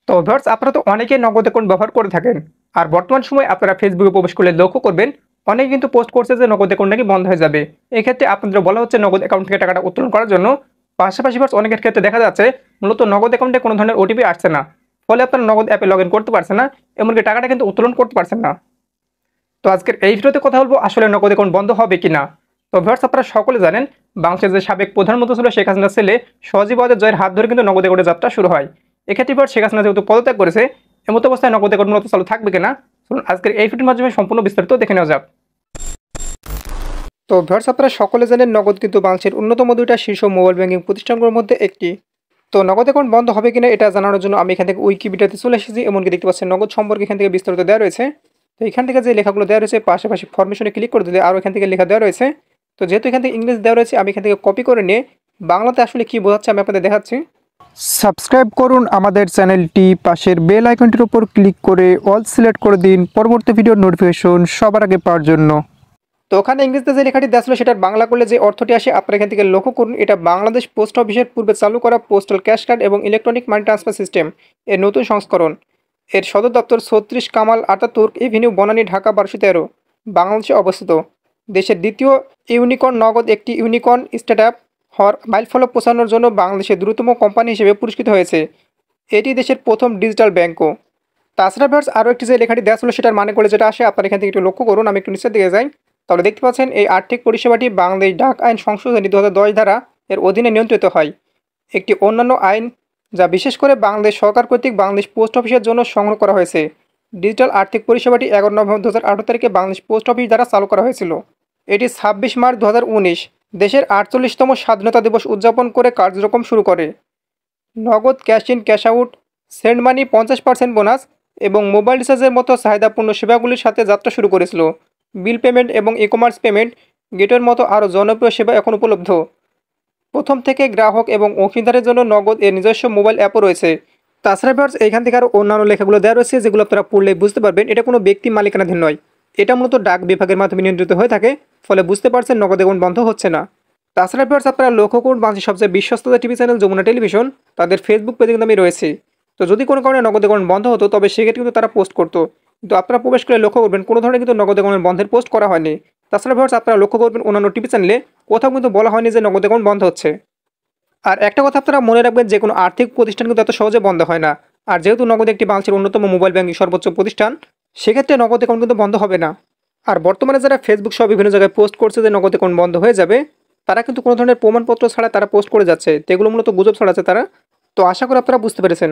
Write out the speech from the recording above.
তো ভিউয়ার্স, আপনারা তো অনেকেই নগদ অ্যাকাউন্ট ব্যবহার করে থাকেন। আর বর্তমান সময়ে আপনারা ফেসবুকে প্রবেশ করলে লক্ষ্য করবেন অনেকে কিন্তু পোস্ট করছে যে নগদ অ্যাকাউন্ট নাকি বন্ধ হয়ে যাবে। এই ক্ষেত্রে আপনাদের বলা হচ্ছে নগদ অ্যাকাউন্ট থেকে টাকাটা উত্তোলন করার জন্য। পাশাপাশি ভিউয়ার্স, অনেকের ক্ষেত্রে দেখা যাচ্ছে মূলত নগদ অ্যাকাউন্টে কোনো ধরনের ওটিপি আসছে না, ফলে আপনারা নগদ অ্যাপে লগ ইন করতে পারছেন না, এমনকি টাকাটা কিন্তু উত্তোলন করতে পারছেন না। তো আজকের এই ভিডিওতে কথা বলবো আসলে নগদ অ্যাকাউন্ট বন্ধ হবে কিনা। তো ভিউয়ার্স, আপনারা সকলে জানেন বাংলাদেশের যে সাবেক প্রধানমন্ত্রী ছিল শেখ হাসিনার ছেলে সজীব ওয়াজেদ জয়ের হাত ধরে কিন্তু নগদ অ্যাকাউন্টের যাত্রা শুরু হয়। এক্ষেত্রে ভিউয়ার্স, শেখ হাসিনা যেহেতু পদত্যাগ করেছে, এমত অবস্থায় নগদ অ্যাকাউন্ট মূলত চালু থাকবে কিনা, চলুন আজকের এই ভিডিওর মাধ্যমে সম্পূর্ণ বিস্তারিত দেখে নেওয়া যাক। তো ভিউয়ার্স, আপনারা সকলে জানেন নগদ কিন্তু বাংলাদেশের অন্যতম দুইটা শীর্ষ মোবাইল ব্যাংকিং প্রতিষ্ঠানগুলোর মধ্যে একটি। তো নগদ অ্যাকাউন্ট বন্ধ হবে কিনা এটা জানানোর জন্য আমি এখান থেকে উইকিপিডিয়াতে চলে এসেছি। এমনকি দেখতে পাচ্ছেন নগদ সম্পর্কে এখান থেকে বিস্তারিত দেওয়া রয়েছে। তো এখান থেকে যে লেখাগুলো দেওয়া রয়েছে পাশাপাশি ফরমেশনে ক্লিক করে দিলে আরও এখান থেকে লেখা দেওয়া রয়েছে। তো যেহেতু এখান থেকে ইংলিশ দেওয়া রয়েছে, আমি এখান থেকে কপি করে নিয়ে বাংলাতে আসলে কি বোঝাচ্ছে আমি আপনাদের দেখাচ্ছি। সাবস্ক্রাইব করুন আমাদের চ্যানেলটি, পাশের বেল আইকনটির উপর ক্লিক করে অল সিলেক্ট করে দিন পরবর্তী ভিডিওর নোটিফিকেশন সবার আগে পাওয়ার জন্য। তো ওখানে ইংরেজিতে যে লেখাটি দেওয়া ছিল সেটার বাংলা করলে যে অর্থটি আসে আপনারা এখান থেকে লক্ষ্য করুন। এটা বাংলাদেশ পোস্ট অফিসের পূর্বে চালু করা পোস্টাল ক্যাশ কার্ড এবং ইলেকট্রনিক মানি ট্রান্সফার সিস্টেম এর নতুন সংস্করণ। এর সদর দপ্তর ৩৬ কামাল আতাতুর্ক এভিনিউ, বনানী, ঢাকা ১২১৩, বাংলাদেশে অবস্থিত। দেশের দ্বিতীয় ইউনিকর্ন নগদ একটি ইউনিকর্ন স্টার্টআপ হওয়ার মাইলফলক পৌঁছানোর জন্য বাংলাদেশের দ্রুততম কোম্পানি হিসেবে পুরস্কৃত হয়েছে। এটি দেশের প্রথম ডিজিটাল ব্যাংকও। তাছাড়া ভিউয়ার্স, আরও একটি যে লেখাটি দেওয়া ছিল সেটার মানে করে যেটা আসে আপনারা এখান থেকে একটু লক্ষ্য করুন। আমি একটু নিচের দিকে যাই, তাহলে দেখতে পাচ্ছেন এই আর্থিক পরিষেবাটি বাংলাদেশ ডাক আইন সংশোধনী ২০১০ ধারা এর অধীনে নিয়ন্ত্রিত হয়। একটি অন্যান্য আইন যা বিশেষ করে বাংলাদেশ সরকার কর্তৃক বাংলাদেশ পোস্ট অফিসের জন্য সংগ্রহ করা হয়েছে। ডিজিটাল আর্থিক পরিষেবাটি ১১ নভেম্বর ২০১৮ তারিখে বাংলাদেশ পোস্ট অফিস দ্বারা চালু করা হয়েছিল। এটি ২৬ মার্চ ২০১৯ দেশের ৪৮তম স্বাধীনতা দিবস উদযাপন করে কার্যক্রম শুরু করে। নগদ, cash in, cash out, send money, ৫০% bonus এবং মোবাইল রিচার্জের মতো চাহিদাপূর্ণ সেবাগুলির সাথে যাত্রা শুরু করেছিল। বিল পেমেন্ট এবং ই কমার্স পেমেন্ট গেটের মতো আরও জনপ্রিয় সেবা এখন উপলব্ধ। প্রথম থেকে গ্রাহক এবং অংশীদারের জন্য নগদ এর নিজস্ব মোবাইল অ্যাপও রয়েছে। তাছাড়া ভিউয়ার্স, এইখান থেকে আরও অন্যান্য লেখাগুলো দেওয়া রয়েছে যেগুলো আপনারা পড়লে বুঝতে পারবেন এটা কোনো ব্যক্তি মালিকানাধীন নয়। এটা মূলত ডাক বিভাগের মাধ্যমে নিয়ন্ত্রিত হয়ে থাকে, ফলে বুঝতে পারছেন নগদ অ্যাকাউন্ট বন্ধ হচ্ছে না। তাছাড়া ভিউয়ার্স, আপনারা লক্ষ্য করুন বাংলাদেশের সবচেয়ে বিশ্বস্ত টিভি চ্যানেল যমুনা টেলিভিশন তাদের ফেসবুক পেজে কিন্তু আমি রয়েছি। তো যদি কোনো কারণে নগদ অ্যাকাউন্ট বন্ধ হতো তবে সেক্ষেত্রে কিন্তু তারা পোস্ট করতো, কিন্তু আপনারা প্রবেশ করে লক্ষ্য করবেন কোনো ধরনের কিন্তু নগদ অ্যাকাউন্ট বন্ধের পোস্ট করা হয়নি। তাছাড়া ভিউয়ার্স, আপনারা লক্ষ্য করবেন অন্যান্য টিভি চ্যানেলে কোথাও কিন্তু বলা হয়নি যে নগদ অ্যাকাউন্ট বন্ধ হচ্ছে। আর একটা কথা আপনারা মনে রাখবেন, যে কোনো আর্থিক প্রতিষ্ঠান কিন্তু এত সহজে বন্ধ হয় না। আর যেহেতু নগদ একটি বাংলাদেশের অন্যতম মোবাইল ব্যাংকিং সর্বোচ্চ প্রতিষ্ঠান, সেক্ষেত্রে নগদ অ্যাকাউন্ট কিন্তু বন্ধ হবে না। আর বর্তমানে যারা ফেসবুক সহ বিভিন্ন জায়গায় পোস্ট করছে যে নগদ অ্যাকাউন্ট বন্ধ হয়ে যাবে, তারা কিন্তু কোনো ধরনের প্রমাণপত্র ছাড়া তারা পোস্ট করে যাচ্ছে, তো এগুলো মূলত গুজব ছড়াচ্ছে তারা। তো আশা করি আপনারা বুঝতে পেরেছেন।